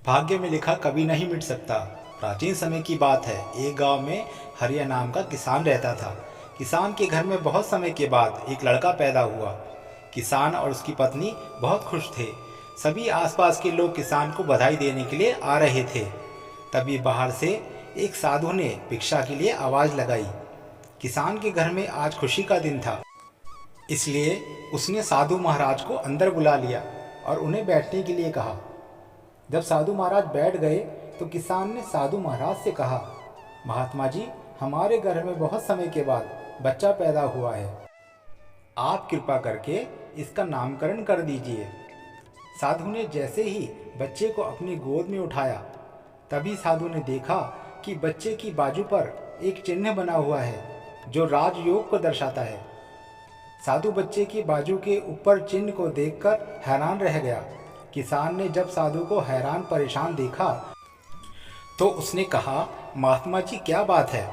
भाग्य में लिखा कभी नहीं मिट सकता। प्राचीन समय की बात है। एक गांव में हरिया नाम का किसान रहता था। किसान के घर में बहुत समय के बाद एक लड़का पैदा हुआ। किसान और उसकी पत्नी बहुत खुश थे। सभी आसपास के लोग किसान को बधाई देने के लिए आ रहे थे। तभी बाहर से एक साधु ने भिक्षा के लिए आवाज़ लगाई। किसान के घर में आज खुशी का दिन था, इसलिए उसने साधु महाराज को अंदर बुला लिया और उन्हें बैठने के लिए कहा। जब साधु महाराज बैठ गए तो किसान ने साधु महाराज से कहा, महात्मा जी, हमारे घर में बहुत समय के बाद बच्चा पैदा हुआ है। आप कृपा करके इसका नामकरण कर दीजिए। साधु ने जैसे ही बच्चे को अपनी गोद में उठाया, तभी साधु ने देखा कि बच्चे की बाजू पर एक चिन्ह बना हुआ है जो राजयोग को दर्शाता है। साधु बच्चे की बाजू के ऊपर चिन्ह को देखकर हैरान रह गया। किसान ने जब साधु को हैरान परेशान देखा तो उसने कहा, महात्मा जी, क्या बात है,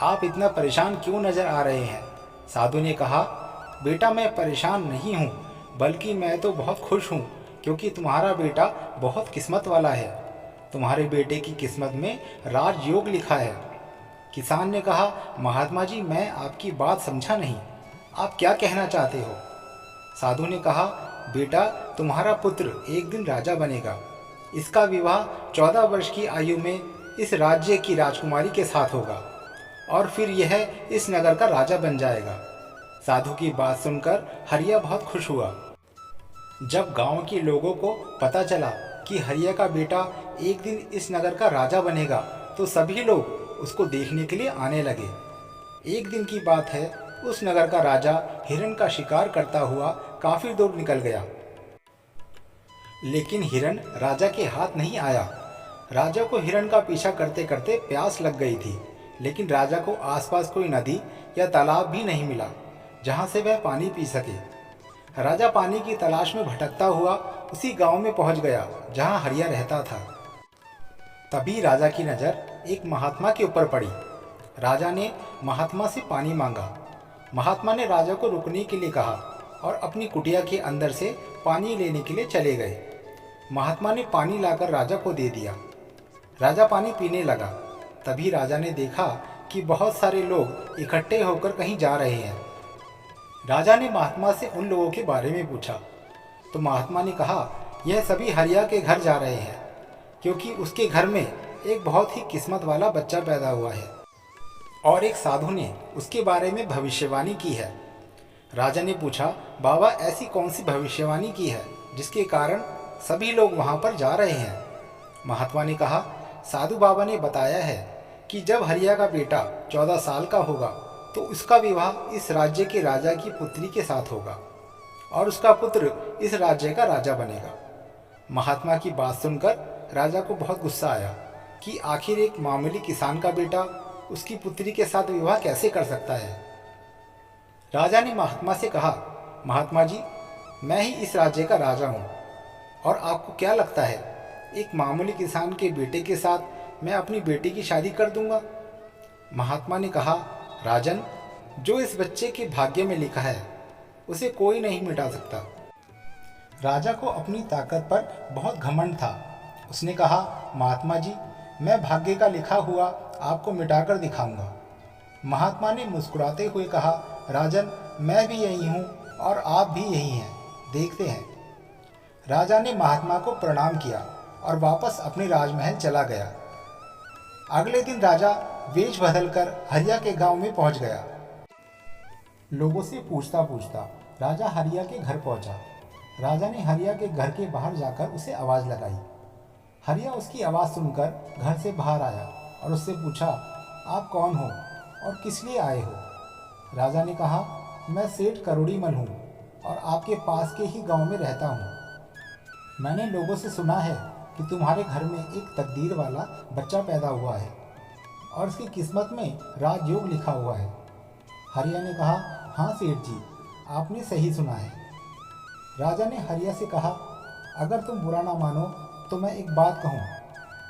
आप इतना परेशान क्यों नजर आ रहे हैं? साधु ने कहा, बेटा, मैं परेशान नहीं हूँ, बल्कि मैं तो बहुत खुश हूँ, क्योंकि तुम्हारा बेटा बहुत किस्मत वाला है। तुम्हारे बेटे की किस्मत में राजयोग लिखा है। किसान ने कहा, महात्मा जी, मैं आपकी बात समझा नहीं, आप क्या कहना चाहते हो? साधु ने कहा, बेटा, तुम्हारा पुत्र एक दिन राजा बनेगा। इसका विवाह 14 वर्ष की आयु में इस राज्य की राजकुमारी के साथ होगा और फिर यह इस नगर का राजा बन जाएगा। साधु की बात सुनकर हरिया बहुत खुश हुआ। जब गांव के लोगों को पता चला कि हरिया का बेटा एक दिन इस नगर का राजा बनेगा, तो सभी लोग उसको देखने के लिए आने लगे। एक दिन की बात है, उस नगर का राजा हिरण का शिकार करता हुआ काफी दूर निकल गया, लेकिन हिरण राजा के हाथ नहीं आया। राजा को हिरण का पीछा करते करते प्यास लग गई थी, लेकिन राजा को आसपास कोई नदी या तालाब भी नहीं मिला जहां से वह पानी पी सके। राजा पानी की तलाश में भटकता हुआ उसी गांव में पहुंच गया जहां हरिया रहता था। तभी राजा की नज़र एक महात्मा के ऊपर पड़ी। राजा ने महात्मा से पानी मांगा। महात्मा ने राजा को रुकने के लिए कहा और अपनी कुटिया के अंदर से पानी लेने के लिए चले गए। महात्मा ने पानी लाकर राजा को दे दिया। राजा पानी पीने लगा। तभी राजा ने देखा कि बहुत सारे लोग इकट्ठे होकर कहीं जा रहे हैं। राजा ने महात्मा से उन लोगों के बारे में पूछा तो महात्मा ने कहा, यह सभी हरिया के घर जा रहे हैं, क्योंकि उसके घर में एक बहुत ही किस्मत वाला बच्चा पैदा हुआ है और एक साधु ने उसके बारे में भविष्यवाणी की है। राजा ने पूछा, बाबा, ऐसी कौन सी भविष्यवाणी की है जिसके कारण सभी लोग वहां पर जा रहे हैं? महात्मा ने कहा, साधु बाबा ने बताया है कि जब हरिया का बेटा 14 साल का होगा तो उसका विवाह इस राज्य के राजा की पुत्री के साथ होगा और उसका पुत्र इस राज्य का राजा बनेगा। महात्मा की बात सुनकर राजा को बहुत गुस्सा आया कि आखिर एक मामूली किसान का बेटा उसकी पुत्री के साथ विवाह कैसे कर सकता है। राजा ने महात्मा से कहा, महात्मा जी, मैं ही इस राज्य का राजा हूँ और आपको क्या लगता है, एक मामूली किसान के बेटे के साथ मैं अपनी बेटी की शादी कर दूंगा? महात्मा ने कहा, राजन, जो इस बच्चे के भाग्य में लिखा है उसे कोई नहीं मिटा सकता। राजा को अपनी ताकत पर बहुत घमंड था। उसने कहा, महात्मा जी, मैं भाग्य का लिखा हुआ आपको मिटाकर दिखाऊंगा। महात्मा ने मुस्कुराते हुए कहा, राजन, मैं भी यही हूँ और आप भी यही हैं, देखते हैं। राजा ने महात्मा को प्रणाम किया और वापस अपने राजमहल चला गया। अगले दिन राजा वेश बदलकर हरिया के गांव में पहुंच गया। लोगों से पूछता पूछता राजा हरिया के घर पहुंचा। राजा ने हरिया के घर के बाहर जाकर उसे आवाज़ लगाई। हरिया उसकी आवाज़ सुनकर घर से बाहर आया और उससे पूछा, आप कौन हो और किस लिए आए हो? राजा ने कहा, मैं सेठ करोड़ीमल हूँ और आपके पास के ही गांव में रहता हूँ। मैंने लोगों से सुना है कि तुम्हारे घर में एक तकदीर वाला बच्चा पैदा हुआ है और उसकी किस्मत में राजयोग लिखा हुआ है। हरिया ने कहा, हाँ सेठ जी, आपने सही सुना है। राजा ने हरिया से कहा, अगर तुम बुरा ना मानो तो मैं एक बात कहूँ।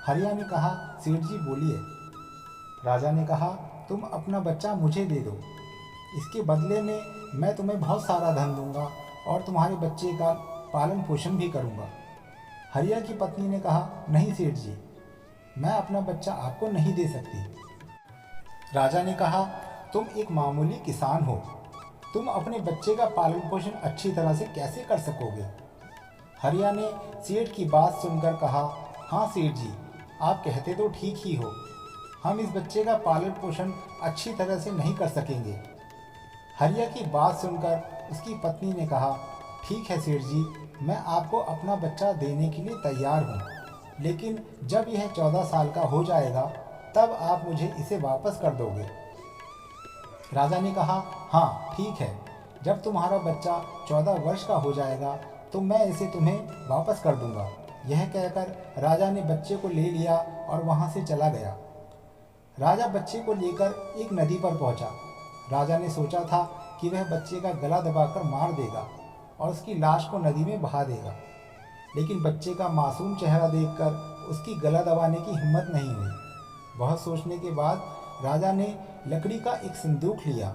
हरिया ने कहा, सेठ जी बोलिए। राजा ने कहा, तुम अपना बच्चा मुझे दे दो, इसके बदले में मैं तुम्हें बहुत सारा धन दूंगा और तुम्हारे बच्चे का पालन पोषण भी करूंगा। हरिया की पत्नी ने कहा, नहीं सेठ जी, मैं अपना बच्चा आपको नहीं दे सकती। राजा ने कहा, तुम एक मामूली किसान हो, तुम अपने बच्चे का पालन पोषण अच्छी तरह से कैसे कर सकोगे? हरिया ने सेठ की बात सुनकर कहा, हाँ सेठ जी, आप कहते तो ठीक ही हो, हम इस बच्चे का पालन पोषण अच्छी तरह से नहीं कर सकेंगे। हरिया की बात सुनकर उसकी पत्नी ने कहा, ठीक है सेठ जी, मैं आपको अपना बच्चा देने के लिए तैयार हूँ, लेकिन जब यह 14 साल का हो जाएगा तब आप मुझे इसे वापस कर दोगे। राजा ने कहा, हाँ ठीक है, जब तुम्हारा बच्चा 14 वर्ष का हो जाएगा तो मैं इसे तुम्हें वापस कर दूंगा। यह कहकर राजा ने बच्चे को ले लिया और वहाँ से चला गया। राजा बच्चे को लेकर एक नदी पर पहुँचा। राजा ने सोचा था कि वह बच्चे का गला दबाकर मार देगा और उसकी लाश को नदी में बहा देगा, लेकिन बच्चे का मासूम चेहरा देखकर उसकी गला दबाने की हिम्मत नहीं हुई। बहुत सोचने के बाद राजा ने लकड़ी का एक संदूक लिया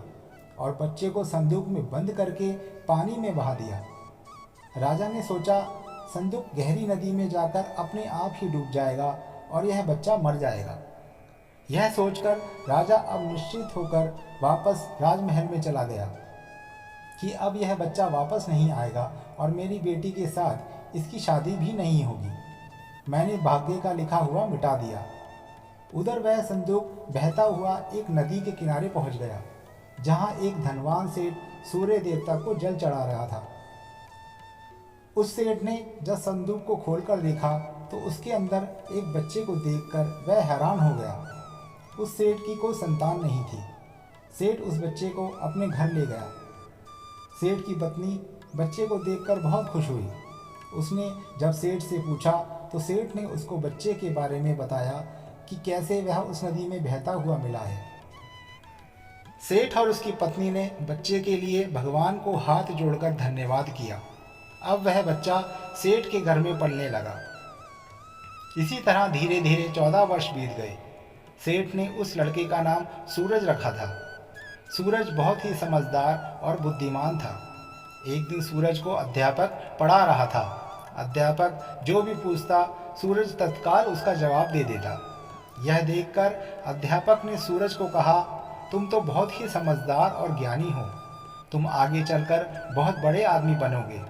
और बच्चे को संदूक में बंद करके पानी में बहा दिया। राजा ने सोचा, संदूक गहरी नदी में जाकर अपने आप ही डूब जाएगा और यह बच्चा मर जाएगा। यह सोचकर राजा अब निश्चिंत होकर वापस राजमहल में चला गया कि अब यह बच्चा वापस नहीं आएगा और मेरी बेटी के साथ इसकी शादी भी नहीं होगी। मैंने भाग्य का लिखा हुआ मिटा दिया। उधर वह संदूक बहता हुआ एक नदी के किनारे पहुंच गया, जहां एक धनवान सेठ सूर्य देवता को जल चढ़ा रहा था। उस सेठ ने जब संदूक को खोलकर देखा तो उसके अंदर एक बच्चे को देखकर वह हैरान हो गया। उस सेठ की कोई संतान नहीं थी। सेठ उस बच्चे को अपने घर ले गया। सेठ की पत्नी बच्चे को देखकर बहुत खुश हुई। उसने जब सेठ से पूछा तो सेठ ने उसको बच्चे के बारे में बताया कि कैसे वह उस नदी में बहता हुआ मिला है। सेठ और उसकी पत्नी ने बच्चे के लिए भगवान को हाथ जोड़कर धन्यवाद किया। अब वह बच्चा सेठ के घर में पलने लगा। इसी तरह धीरे धीरे 14 वर्ष बीत गए। सेठ ने उस लड़के का नाम सूरज रखा था। सूरज बहुत ही समझदार और बुद्धिमान था। एक दिन सूरज को अध्यापक पढ़ा रहा था। अध्यापक जो भी पूछता सूरज तत्काल उसका जवाब दे देता। यह देखकर अध्यापक ने सूरज को कहा, तुम तो बहुत ही समझदार और ज्ञानी हो, तुम आगे चलकर बहुत बड़े आदमी बनोगे।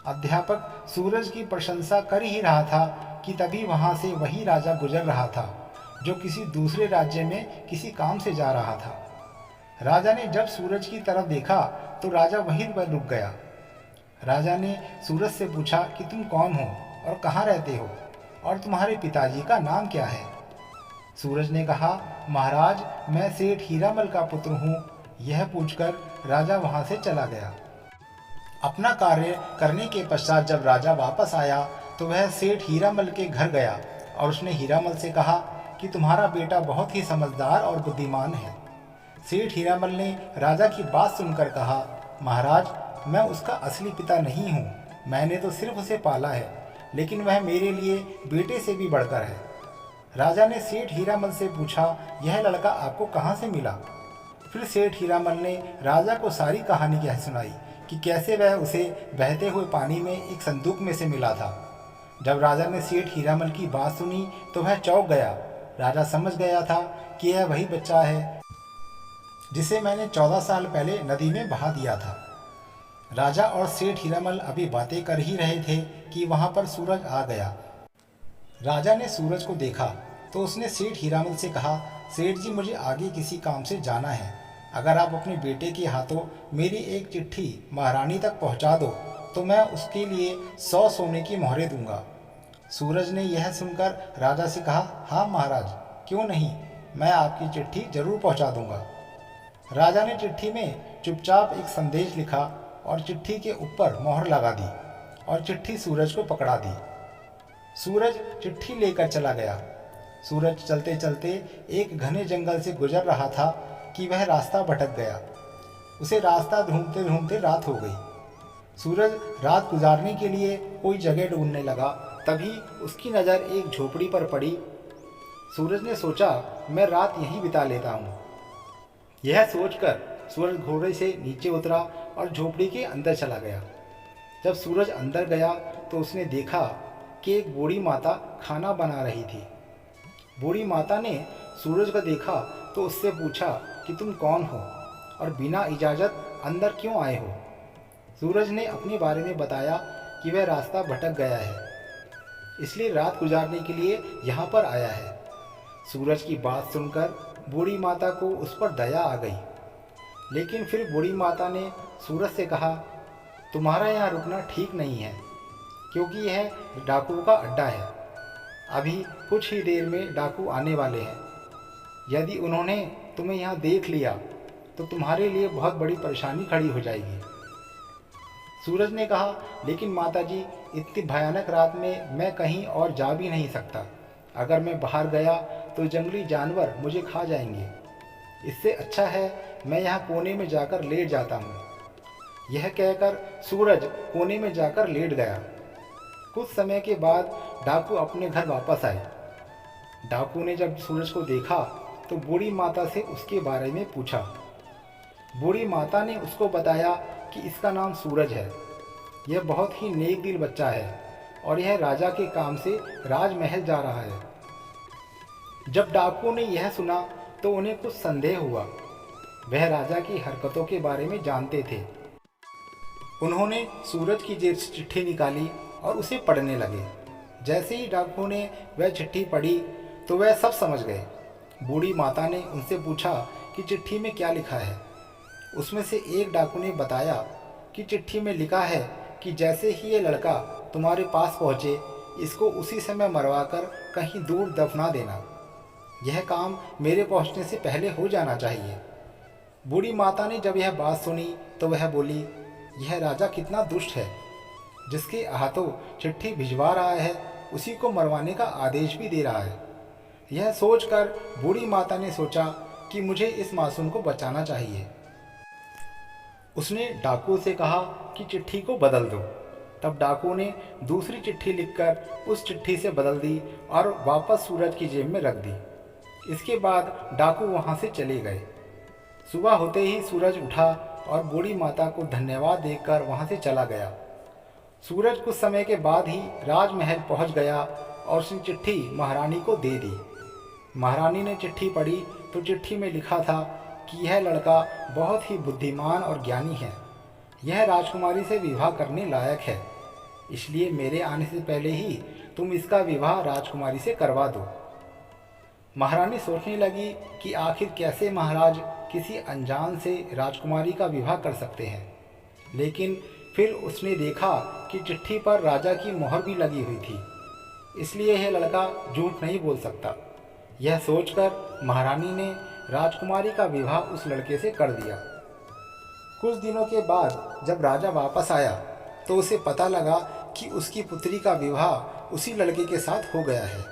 अध्यापक सूरज की प्रशंसा कर ही रहा था कि तभी वहाँ से वही राजा गुजर रहा था जो किसी दूसरे राज्य में किसी काम से जा रहा था। राजा ने जब सूरज की तरफ देखा तो राजा वहीं पर रुक गया। राजा ने सूरज से पूछा कि तुम कौन हो और कहाँ रहते हो और तुम्हारे पिताजी का नाम क्या है? सूरज ने कहा, महाराज, मैं सेठ हीरामल का पुत्र हूँ। यह पूछकर राजा वहाँ से चला गया। अपना कार्य करने के पश्चात जब राजा वापस आया तो वह सेठ हीरामल के घर गया और उसने हीरामल से कहा कि तुम्हारा बेटा बहुत ही समझदार और बुद्धिमान है। सेठ हीरामल ने राजा की बात सुनकर कहा, महाराज, मैं उसका असली पिता नहीं हूँ, मैंने तो सिर्फ उसे पाला है, लेकिन वह मेरे लिए बेटे से भी बढ़कर है। राजा ने सेठ हीरामल से पूछा, यह लड़का आपको कहाँ से मिला? फिर सेठ हीरामल ने राजा को सारी कहानी कह सुनाई कि कैसे वह उसे बहते हुए पानी में एक संदूक में से मिला था। जब राजा ने सेठ हीरामल की बात सुनी तो वह चौंक गया। राजा समझ गया था कि यह वही बच्चा है जिसे मैंने 14 साल पहले नदी में बहा दिया था। राजा और सेठ हीरामल अभी बातें कर ही रहे थे कि वहां पर सूरज आ गया। राजा ने सूरज को देखा तो उसने सेठ हीरामल से कहा, सेठ जी, मुझे आगे किसी काम से जाना है। अगर आप अपने बेटे के हाथों मेरी एक चिट्ठी महारानी तक पहुंचा दो तो मैं उसके लिए 100 सोने की मोहरें दूंगा। सूरज ने यह सुनकर राजा से कहा, हाँ महाराज, क्यों नहीं, मैं आपकी चिट्ठी जरूर पहुंचा दूंगा। राजा ने चिट्ठी में चुपचाप एक संदेश लिखा और चिट्ठी के ऊपर मोहर लगा दी और चिट्ठी सूरज को पकड़ा दी। सूरज चिट्ठी लेकर चला गया। सूरज चलते चलते एक घने जंगल से गुजर रहा था कि वह रास्ता भटक गया। उसे रास्ता ढूंढते ढूंढते रात हो गई। सूरज रात गुजारने के लिए कोई जगह ढूंढने लगा। तभी उसकी नज़र एक झोपड़ी पर पड़ी। सूरज ने सोचा, मैं रात यहीं बिता लेता हूँ। यह सोचकर सूरज घोड़े से नीचे उतरा और झोपड़ी के अंदर चला गया। जब सूरज अंदर गया तो उसने देखा कि एक बूढ़ी माता खाना बना रही थी। बूढ़ी माता ने सूरज को देखा तो उससे पूछा कि तुम कौन हो और बिना इजाज़त अंदर क्यों आए हो। सूरज ने अपने बारे में बताया कि वह रास्ता भटक गया है, इसलिए रात गुजारने के लिए यहाँ पर आया है। सूरज की बात सुनकर बूढ़ी माता को उस पर दया आ गई, लेकिन फिर बूढ़ी माता ने सूरज से कहा, तुम्हारा यहाँ रुकना ठीक नहीं है, क्योंकि यह डाकुओं का अड्डा है। अभी कुछ ही देर में डाकू आने वाले हैं। यदि उन्होंने तुम्हें यहाँ देख लिया तो तुम्हारे लिए बहुत बड़ी परेशानी खड़ी हो जाएगी। सूरज ने कहा, लेकिन माताजी, इतनी भयानक रात में मैं कहीं और जा भी नहीं सकता। अगर मैं बाहर गया तो जंगली जानवर मुझे खा जाएंगे। इससे अच्छा है मैं यहाँ कोने में जाकर लेट जाता हूँ। यह कहकर सूरज कोने में जाकर लेट गया। कुछ समय के बाद डाकू अपने घर वापस आए। डाकू ने जब सूरज को देखा तो बूढ़ी माता से उसके बारे में पूछा। बूढ़ी माता ने उसको बताया कि इसका नाम सूरज है। यह बहुत ही नेक दिल बच्चा है और यह राजा के काम से राजमहल जा रहा है। जब डाकू ने यह सुना तो उन्हें कुछ संदेह हुआ। वह राजा की हरकतों के बारे में जानते थे। उन्होंने सूरज की जेब से चिट्ठी निकाली और उसे पढ़ने लगे। जैसे ही डाकू ने वह चिट्ठी पढ़ी तो वह सब समझ गए। बूढ़ी माता ने उनसे पूछा कि चिट्ठी में क्या लिखा है। उसमें से एक डाकू ने बताया कि चिट्ठी में लिखा है कि जैसे ही ये लड़का तुम्हारे पास पहुँचे, इसको उसी समय मरवाकर कहीं दूर दफना देना। यह काम मेरे पहुँचने से पहले हो जाना चाहिए। बूढ़ी माता ने जब यह बात सुनी तो वह बोली, यह राजा कितना दुष्ट है, जिसके हाथों चिट्ठी भिजवा रहा है उसी को मरवाने का आदेश भी दे रहा है। यह सोचकर बूढ़ी माता ने सोचा कि मुझे इस मासूम को बचाना चाहिए। उसने डाकू से कहा कि चिट्ठी को बदल दो। तब डाकू ने दूसरी चिट्ठी लिखकर उस चिट्ठी से बदल दी और वापस सूरज की जेब में रख दी। इसके बाद डाकू वहाँ से चले गए। सुबह होते ही सूरज उठा और बूढ़ी माता को धन्यवाद देकर वहाँ से चला गया। सूरज कुछ समय के बाद ही राजमहल पहुँच गया और उसने चिट्ठी महारानी को दे दी। महारानी ने चिट्ठी पढ़ी तो चिट्ठी में लिखा था कि यह लड़का बहुत ही बुद्धिमान और ज्ञानी है। यह राजकुमारी से विवाह करने लायक है, इसलिए मेरे आने से पहले ही तुम इसका विवाह राजकुमारी से करवा दो। महारानी सोचने लगी कि आखिर कैसे महाराज किसी अनजान से राजकुमारी का विवाह कर सकते हैं, लेकिन फिर उसने देखा कि चिट्ठी पर राजा की मोहर भी लगी हुई थी, इसलिए यह लड़का झूठ नहीं बोल सकता। यह सोचकर महारानी ने राजकुमारी का विवाह उस लड़के से कर दिया। कुछ दिनों के बाद जब राजा वापस आया तो उसे पता लगा कि उसकी पुत्री का विवाह उसी लड़के के साथ हो गया है।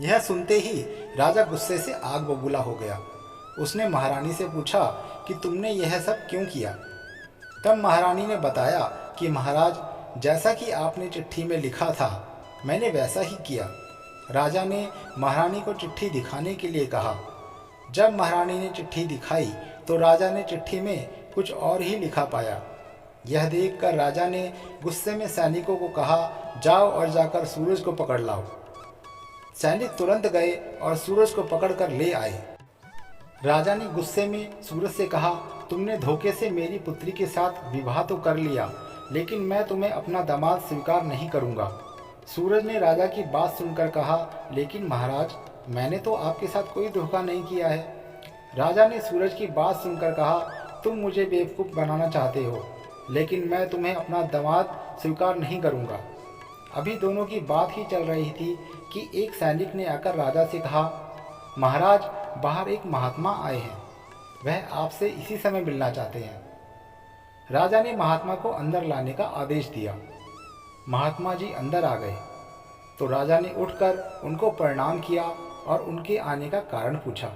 यह सुनते ही राजा गुस्से से आग बबूला हो गया। उसने महारानी से पूछा कि तुमने यह सब क्यों किया। तब महारानी ने बताया कि महाराज, जैसा कि आपने चिट्ठी में लिखा था मैंने वैसा ही किया। राजा ने महारानी को चिट्ठी दिखाने के लिए कहा। जब महारानी ने चिट्ठी दिखाई तो राजा ने चिट्ठी में कुछ और ही लिखा पाया। यह देखकर राजा ने गुस्से में सैनिकों को कहा, जाओ और जाकर सूरज को पकड़ लाओ। सैनिक तुरंत गए और सूरज को पकड़कर ले आए। राजा ने गुस्से में सूरज से कहा, तुमने धोखे से मेरी पुत्री के साथ विवाह तो कर लिया, लेकिन मैं तुम्हें अपना दामाद स्वीकार नहीं करूँगा। सूरज ने राजा की बात सुनकर कहा, लेकिन महाराज, मैंने तो आपके साथ कोई धोखा नहीं किया है। राजा ने सूरज की बात सुनकर कहा, तुम मुझे बेवकूफ़ बनाना चाहते हो, लेकिन मैं तुम्हें अपना दामाद स्वीकार नहीं करूँगा। अभी दोनों की बात ही चल रही थी कि एक सैनिक ने आकर राजा से कहा, महाराज, बाहर एक महात्मा आए हैं, वह आपसे इसी समय मिलना चाहते हैं। राजा ने महात्मा को अंदर लाने का आदेश दिया। महात्मा जी अंदर आ गए तो राजा ने उठकर उनको प्रणाम किया और उनके आने का कारण पूछा।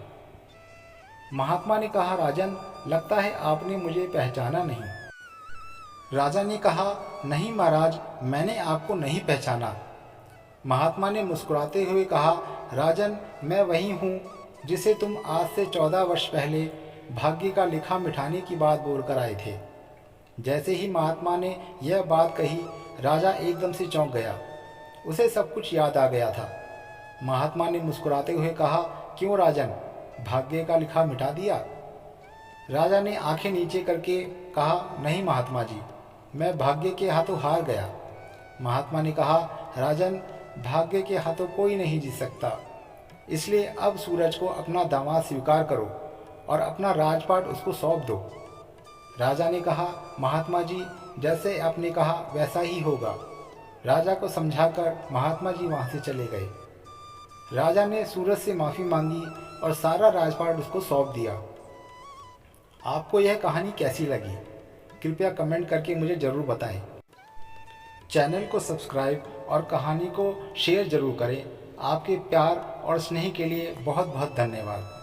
महात्मा ने कहा, राजन, लगता है आपने मुझे पहचाना नहीं। राजा ने कहा, नहीं महाराज, मैंने आपको नहीं पहचाना। महात्मा ने मुस्कुराते हुए कहा, राजन, मैं वही हूँ जिसे तुम आज से 14 वर्ष पहले भाग्य का लिखा मिठाने की बात बोलकर आए थे। जैसे ही महात्मा ने यह बात कही, राजा एकदम से चौंक गया। उसे सब कुछ याद आ गया था। महात्मा ने मुस्कुराते हुए कहा, क्यों राजन, भाग्य का लिखा मिटा दिया? राजा ने आंखें नीचे करके कहा, नहीं महात्मा जी, मैं भाग्य के हाथों हार गया। महात्मा ने कहा, राजन, भाग्य के हाथों कोई नहीं जीत सकता, इसलिए अब सूरज को अपना दामाद स्वीकार करो और अपना राजपाट उसको सौंप दो। राजा ने कहा, महात्मा जी, जैसे आपने कहा वैसा ही होगा। राजा को समझाकर महात्मा जी वहाँ से चले गए। राजा ने सूरज से माफ़ी मांगी और सारा राजपाट उसको सौंप दिया। आपको यह कहानी कैसी लगी? कृपया कमेंट करके मुझे ज़रूर बताएं। चैनल को सब्सक्राइब और कहानी को शेयर ज़रूर करें। आपके प्यार और स्नेह के लिए बहुत बहुत धन्यवाद।